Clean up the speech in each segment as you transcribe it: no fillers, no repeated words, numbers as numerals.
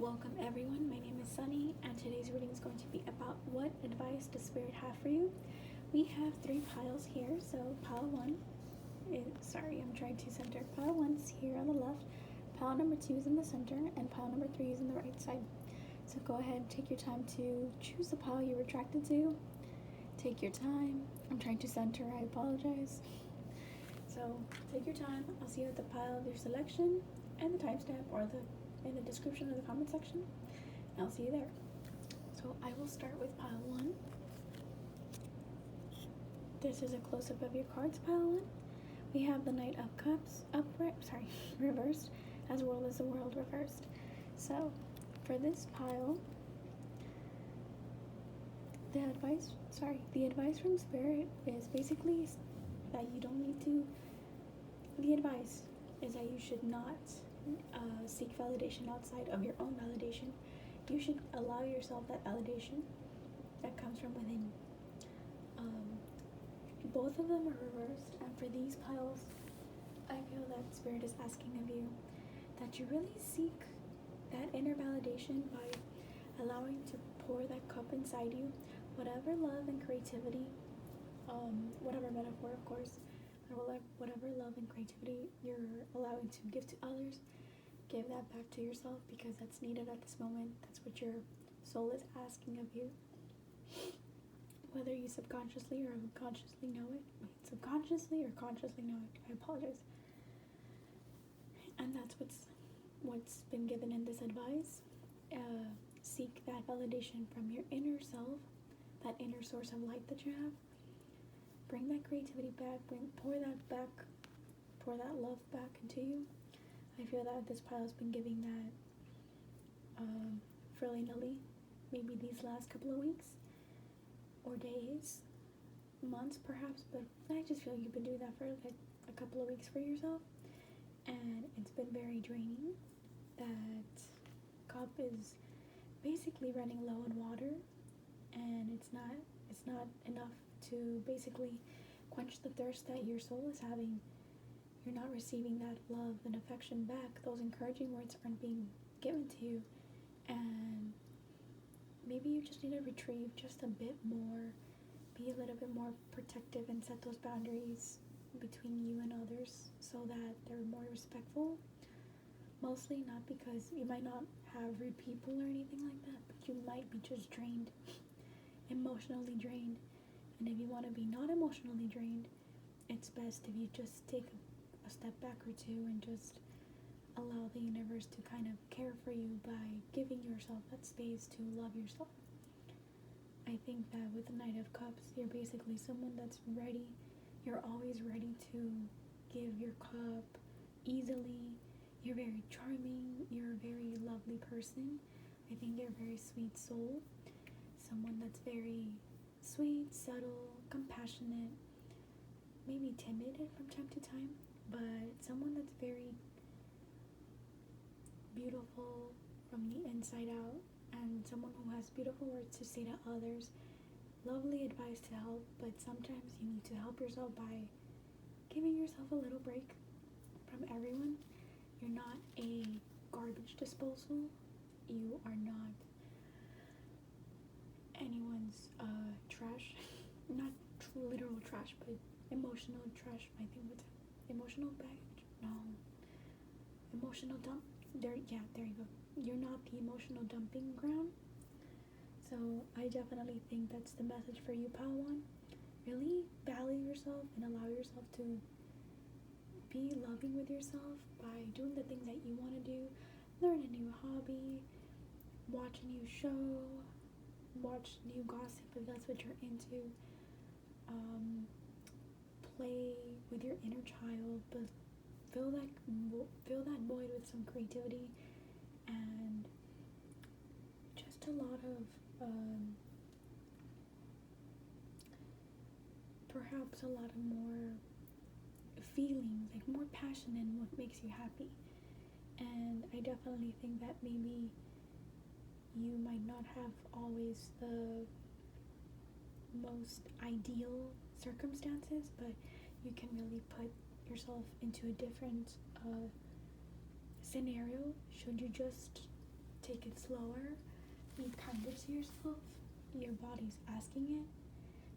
Welcome everyone, my name is Sunny and today's reading is going to be about what advice does Spirit have for you. We have three piles here, so pile 1 I'm trying to center. Pile 1's here on the left, pile number 2 is in the center, and pile number 3 is in the right side. So go ahead and take your time to choose the pile you're attracted to. Take your time. I'm trying to center, I apologize. So take your time. I'll see you at the pile of your selection and the timestamp or in the description of the comment section. I'll see you there. So I will start with pile 1. This is a close-up of your cards, pile 1. We have the Knight of Cups reversed, as well as the World reversed. So for this pile, the advice from Spirit is basically that you don't need to. The advice is that you should not seek validation outside of your own validation. You should allow yourself that validation that comes from within. Both of them are reversed, and for these piles, I feel that Spirit is asking of you that you really seek that inner validation by allowing to pour that cup inside you, whatever love and creativity, whatever metaphor, of course, whatever love and creativity you're allowing to give to others, give that back to yourself because that's needed at this moment. That's what your soul is asking of you. Whether you subconsciously or unconsciously know it. Subconsciously or consciously know it. I apologize. And that's what's been given in this advice. Seek that validation from your inner self, that inner source of light that you have. Bring that creativity back. Pour that love back into you. I feel that this pile has been giving that willy-nilly, maybe these last couple of weeks or days, months perhaps, but I just feel you've been doing that for like a couple of weeks for yourself, and it's been very draining. That cup is basically running low on water, and it's not enough to basically quench the thirst that your soul is having. You're not receiving that love and affection back. Those encouraging words aren't being given to you, and maybe you just need to retrieve just a bit more, be a little bit more protective and set those boundaries between you and others so that they're more respectful. Mostly not because you might not have rude people or anything like that, but you might be just drained, emotionally drained. And if you want to be not emotionally drained, it's best if you just take a step back or two and just allow the universe to kind of care for you by giving yourself that space to love yourself. I think that with the Knight of Cups, you're basically someone that's ready. You're always ready to give your cup easily. You're very charming. You're a very lovely person. I think you're a very sweet soul. Someone that's very sweet, subtle, compassionate, maybe timid from time to time, but someone that's very beautiful from the inside out, and someone who has beautiful words to say to others, lovely advice to help. But sometimes you need to help yourself by giving yourself a little break from everyone. You're not a garbage disposal. You are not anyone's trash. Not literal trash, but emotional trash. I think what's emotional baggage? No. Emotional dump. There you go. You're not the emotional dumping ground. So I definitely think that's the message for you, pile 1. Really value yourself and allow yourself to be loving with yourself by doing the things that you want to do. Learn a new hobby, watch a new show, watch new gossip if that's what you're into. Play with your inner child, but fill that void with some creativity and just a lot of perhaps a lot of more feelings, like more passion in what makes you happy. And I definitely think that maybe you might not have always the most ideal circumstances, but you can really put yourself into a different scenario should you just take it slower, be kinder to yourself. Your body's asking it.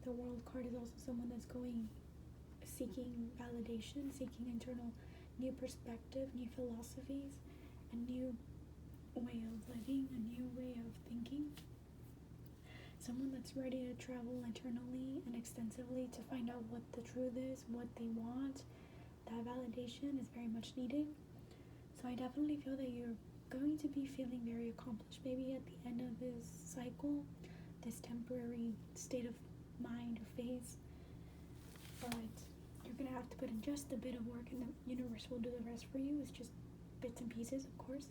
The World card is also someone that's seeking validation, seeking internal new perspective, new philosophies, a new way of living, a new way of thinking. Someone that's ready to travel internally and extensively to find out what the truth is, what they want. That validation is very much needed. So I definitely feel that you're going to be feeling very accomplished maybe at the end of this cycle, this temporary state of mind or phase. But you're going to have to put in just a bit of work, and the universe will do the rest for you. It's just bits and pieces, of course.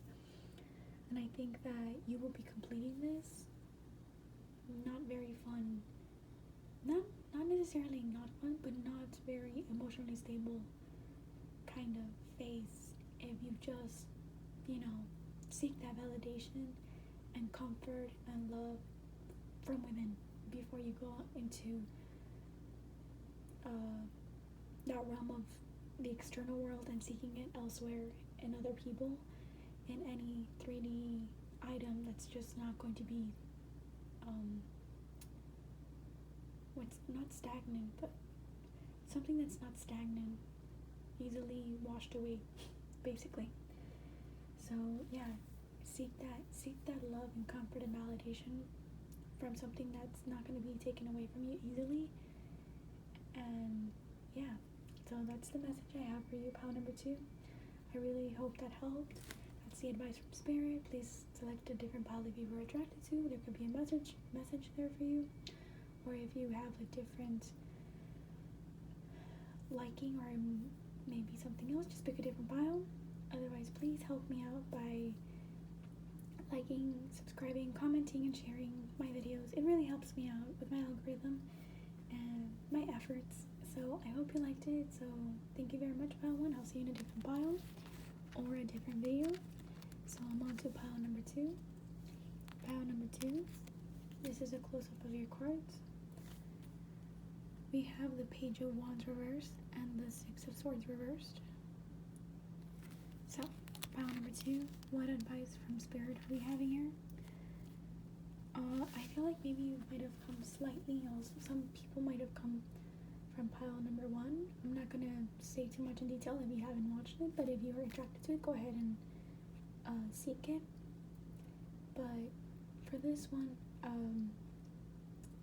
And I think that you will be completing this not very fun, not necessarily not fun, but not very emotionally stable kind of phase if you just, seek that validation and comfort and love from within before you go into that realm of the external world and seeking it elsewhere in other people, in any 3D item that's just not going to be what's not stagnant, but something that's not stagnant, easily washed away, basically. So yeah, seek that love and comfort and validation from something that's not going to be taken away from you easily. And yeah, so that's the message I have for you, pile number 2. I really hope that helped. That's the advice from Spirit. Please select a different pile if you were attracted to. There could be a message there for you, or if you have a different liking or maybe something else, just pick a different pile. Otherwise, please help me out by liking, subscribing, commenting, and sharing my videos. It really helps me out with my algorithm and my efforts. So I hope you liked it. So thank you very much, pile 1. I'll see you in a different pile or a different video. So I'm on to pile number 2. Pile number 2. This is a close-up of your cards. We have the Page of Wands reversed and the Six of Swords reversed. So, pile number 2, what advice from Spirit are we having here? I feel like maybe you might have come slightly, also some people might have come from pile number 1. I'm not going to say too much in detail if you haven't watched it, but if you are attracted to it, go ahead and seek it. But for this one,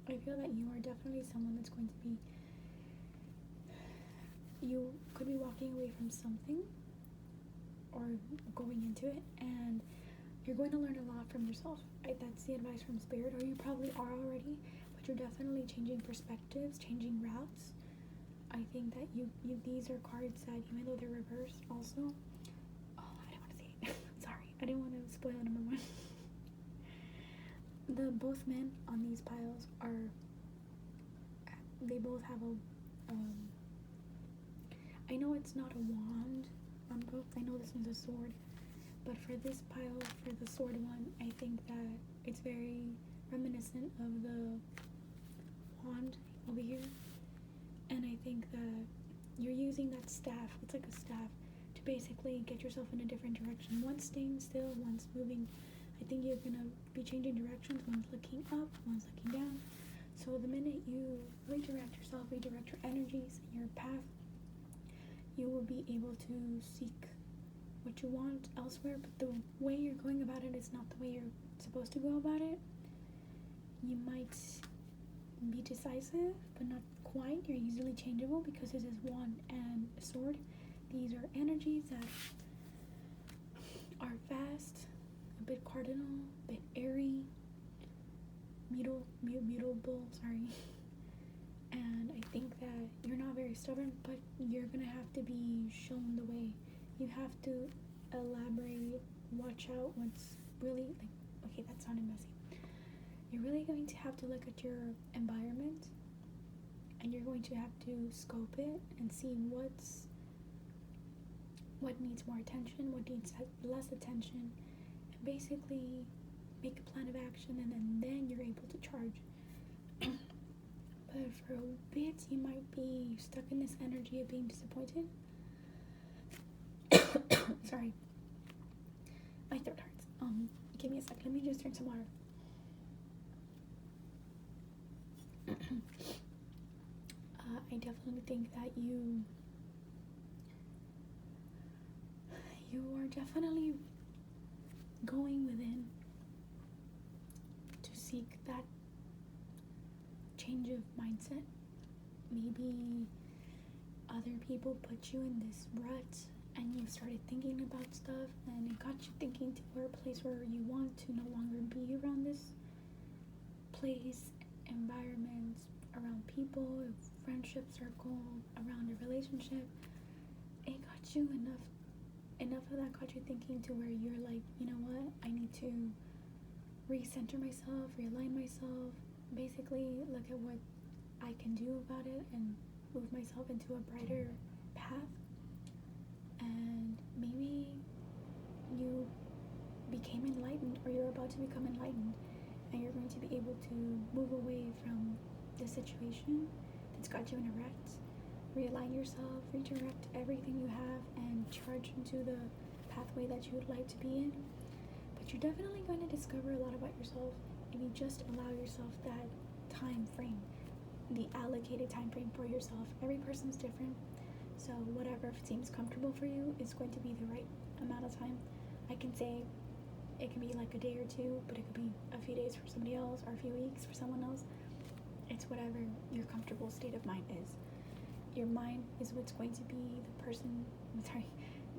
I feel that you are definitely someone that's going to be, you could be walking away from something or going into it, and you're going to learn a lot from yourself. That's the advice from Spirit, or you probably are already, but you're definitely changing perspectives, changing routes. I think that you these are cards that, even though they're reversed also, I didn't want to say it. Sorry, I didn't want to spoil number 1. Both men on these piles they both have I know it's not a wand on both. I know this one's a sword, but for this pile, for the sword one, I think that it's very reminiscent of the wand over here. And I think that you're using that staff, it's like a staff, to basically get yourself in a different direction. One's staying still, one's moving. I think you're going to be changing directions. One's looking up, one's looking down. So the minute you redirect yourself, redirect your energies and your path, you will be able to seek what you want elsewhere. But the way you're going about it is not the way you're supposed to go about it. You might be decisive, but not quite. You're easily changeable because this is wand and a sword. These are energies that are fast, a bit cardinal, a bit airy, mutable, and I think that you're not very stubborn, but you're gonna have to be shown the way. You have to elaborate, watch out what's really, okay, that sounded messy. You're really going to have to look at your environment, and you're going to have to scope it and see what needs more attention, what needs less attention, and basically make a plan of action, and then you're able to charge. But for a bit, you might be stuck in this energy of being disappointed. Sorry, my throat hurts. Give me a sec. Let me just drink some water. I definitely think that you are definitely going within to seek that change of mindset. Maybe other people put you in this rut and you started thinking about stuff and it got you thinking to a place where you want to no longer be around this place, environment, around people, a friendship circle, around a relationship. It got you enough of that got you thinking to where you're like, you know what, I need to recenter myself, realign myself, basically look at what I can do about it and move myself into a brighter path. And maybe you became enlightened, or you're about to become enlightened, and you're going to be able to move away from the situation that's got you in a rut, realign yourself, redirect everything you have, and charge into the pathway that you would like to be in. But you're definitely going to discover a lot about yourself if you just allow yourself that time frame, the allocated time frame for yourself. Every person's different, so whatever seems comfortable for you is going to be the right amount of time. I can say it can be like a day or two, but it could be a few days for somebody else or a few weeks for someone else. It's whatever your comfortable state of mind is. Your mind is what's going to be the person,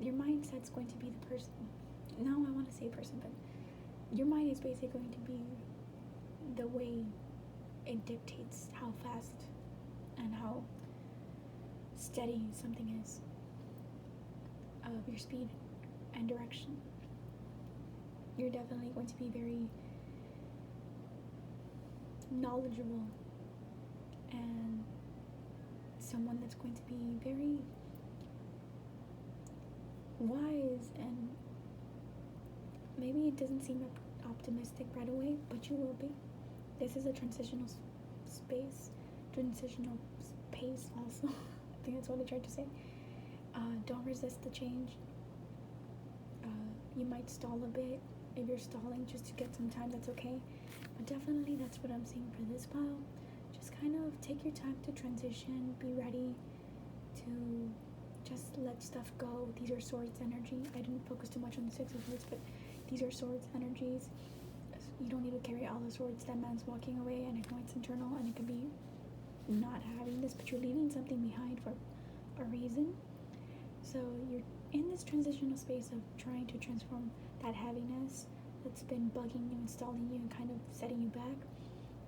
your mindset's going to be the person. No, I want to say person, but your mind is basically going to be the way it dictates how fast and how steady something is, of your speed and direction. You're definitely going to be very knowledgeable and someone that's going to be very wise, and maybe it doesn't seem optimistic right away, but you will be. This is a transitional pace also. I think that's what I tried to say. Don't resist the change. You might stall a bit. If you're stalling just to get some time, that's okay. But definitely that's what I'm seeing for this pile. Just kind of take your time to transition. Be ready to just let stuff go. These are swords energy. I didn't focus too much on the 6 of Swords, but these are swords energies. You don't need to carry all the swords. That man's walking away, and I know it's internal, and it could be not having this, but you're leaving something behind for a reason. So you're in this transitional space of trying to transform that heaviness that's been bugging you, installing you, and kind of setting you back,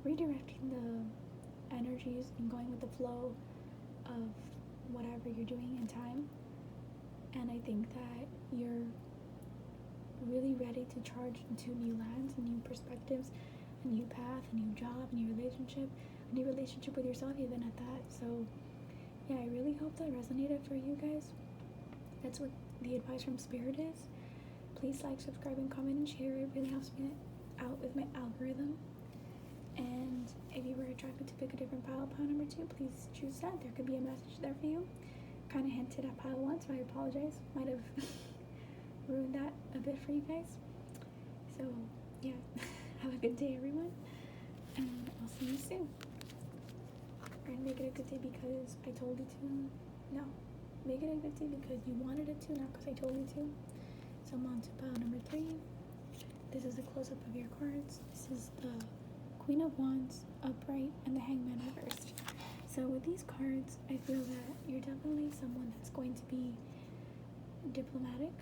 redirecting the energies and going with the flow of whatever you're doing in time. And I think that you're really ready to charge into new lands and new perspectives, a new path, a new job, a new relationship with yourself even at that. So yeah, I really hope that resonated for you guys. That's what the advice from Spirit is. Please like, subscribe, and comment and share. It really helps me out with my algorithm. And if you were attracted to pick a different pile number 2, please choose that. There could be a message there for you. Kind of hinted at pile 1, so I apologize. Might have ruined that a bit for you guys. So yeah, have a good day, everyone, and I'll see you soon. And make it a good day because I told you to. No, make it a good day because you wanted it to, not because I told you to. So I'm on to pile number 3. This is a close-up of your cards. This is the Queen of Wands upright and the Hangman reversed. So with these cards, I feel that you're definitely someone that's going to be diplomatic.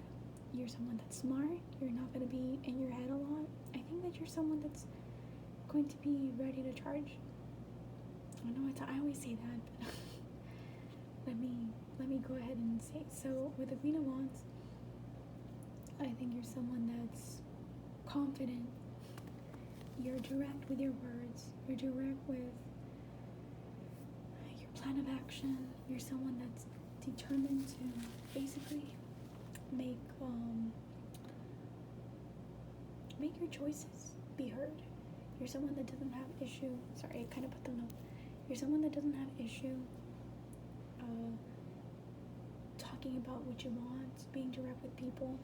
You're someone that's smart. You're not going to be in your head a lot. I think that you're someone that's going to be ready to charge. I know I always say that, but let me go ahead and say it. So with the Queen of Wands, I think you're someone that's confident. You're direct with your words. You're direct with your plan of action. You're someone that's determined to basically make your choices be heard. You're someone that doesn't have issue. Sorry, I kind of put them up. You're someone that doesn't have issue talking about what you want, being direct with people.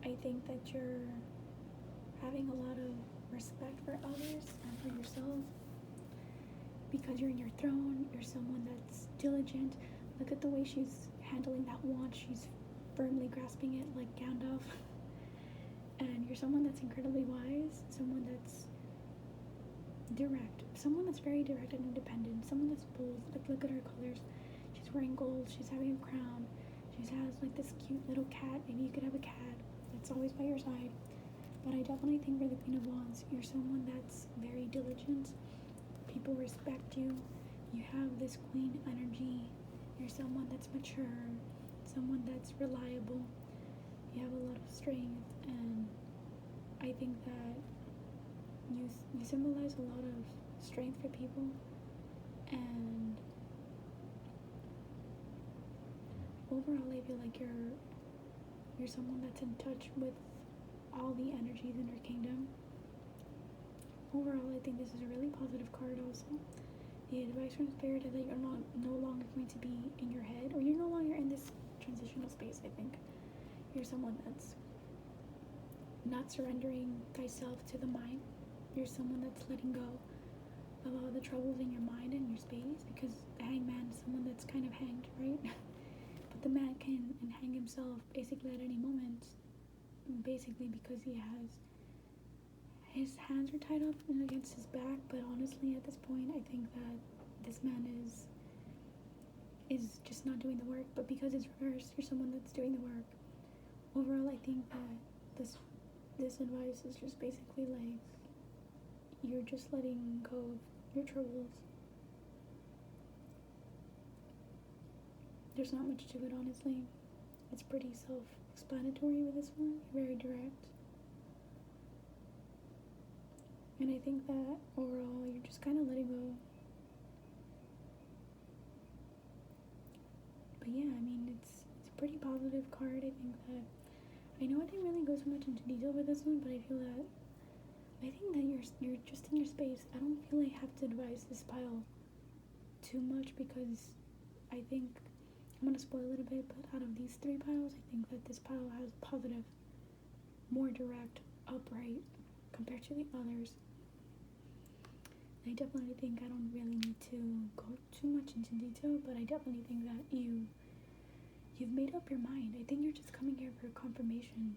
I think that you're having a lot of respect for others and for yourself. Because you're in your throne, you're someone that's diligent. Look at the way she's handling that wand. She's firmly grasping it like Gandalf. And you're someone that's incredibly wise, someone that's direct, someone that's very direct and independent, someone that's bold. Like, look at her colors. She's wearing gold, she's having a crown, she has like this cute little cat. Maybe you could have a cat that's always by your side. But I definitely think for the Queen of Wands, you're someone that's very diligent. People respect you. You have this queen energy. You're someone that's mature, someone that's reliable. You have a lot of strength, and I think that you symbolize a lot of strength for people. And overall, I feel like you're someone that's in touch with all the energies in your kingdom. Overall, I think this is a really positive card also. The advice from Spirit is that you're no longer going to be in your head, or you're no longer in this transitional space, I think. You're someone that's not surrendering thyself to the mind. You're someone that's letting go of all the troubles in your mind and your space, because the hangman is someone that's kind of hanged, right? But the man can hang himself basically at any moment, basically because he has his hands are tied up against his back. But honestly, at this point, I think that this man is just not doing the work. But because it's reversed, you're someone that's doing the work. Overall, I think that this advice is just basically like you're just letting go of your troubles. There's not much to it, honestly. It's pretty self-explanatory with this one. You're very direct. And I think that overall, you're just kind of letting go. But yeah, I mean, it's a pretty positive card. I think that I know I didn't really go so much into detail with this one, but I think that you're just in your space. I don't feel I have to advise this pile too much, because I think I'm gonna spoil it a bit. But out of these three piles, I think that this pile has positive, more direct, upright compared to the others. I definitely think I don't really need to go too much into detail, but I definitely think that you've made up your mind. I think you're just coming here for confirmation.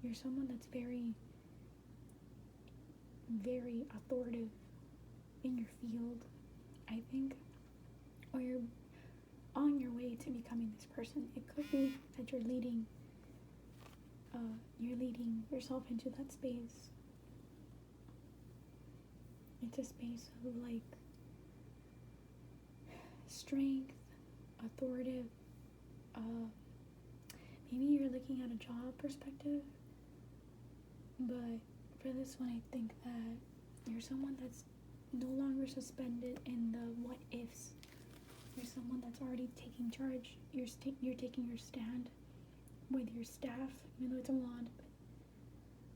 You're someone that's very, very authoritative in your field, I think, or you're on your way to becoming this person. It could be that you're leading yourself into that space. It's a space of like strength, authoritative. Maybe you're looking at a job perspective, but for this one, I think that you're someone that's no longer suspended in the what ifs. You're someone that's already taking charge. You're taking your stand with your staff, even though it's a wand.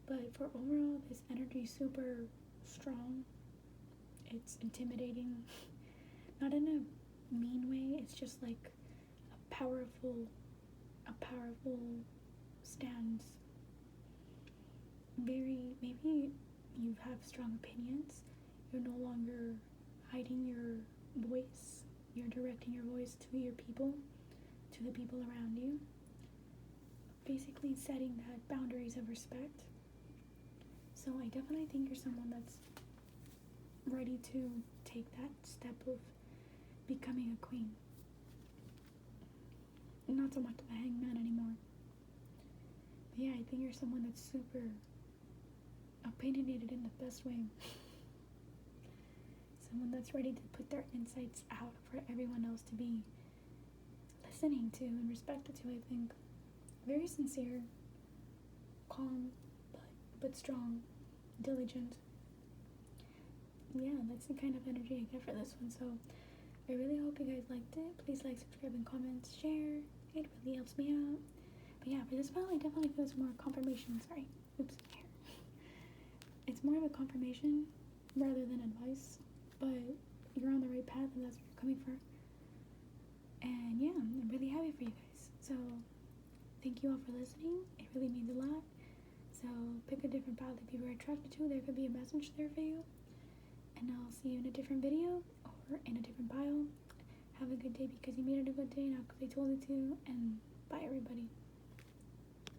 But for overall, this energy is super strong. It's intimidating, not in a mean way. It's just like a powerful stance. Maybe you have strong opinions. You're no longer hiding your voice. You're directing your voice to your people, to the people around you. Basically setting that boundaries of respect. So I definitely think you're someone that's ready to take that step of becoming a queen. Not so much the hangman anymore. But yeah, I think you're someone that's super opinionated in the best way. Someone that's ready to put their insights out for everyone else to be listening to and respected to, I think. Very sincere, calm, but strong, diligent. Yeah, that's the kind of energy I get for this one. So I really hope you guys liked it. Please like, subscribe, and comment, share. It really helps me out. But yeah, for this file, I definitely feel it's more confirmation. Sorry. Oops. Here. It's more of a confirmation rather than advice. But you're on the right path, and that's what you're coming for. And yeah, I'm really happy for you guys. So thank you all for listening. It really means a lot. So pick a different pile that you are attracted to. There could be a message there for you. And I'll see you in a different video or in a different pile. Have a good day because you made it a good day, not because I told you to. And bye, everybody.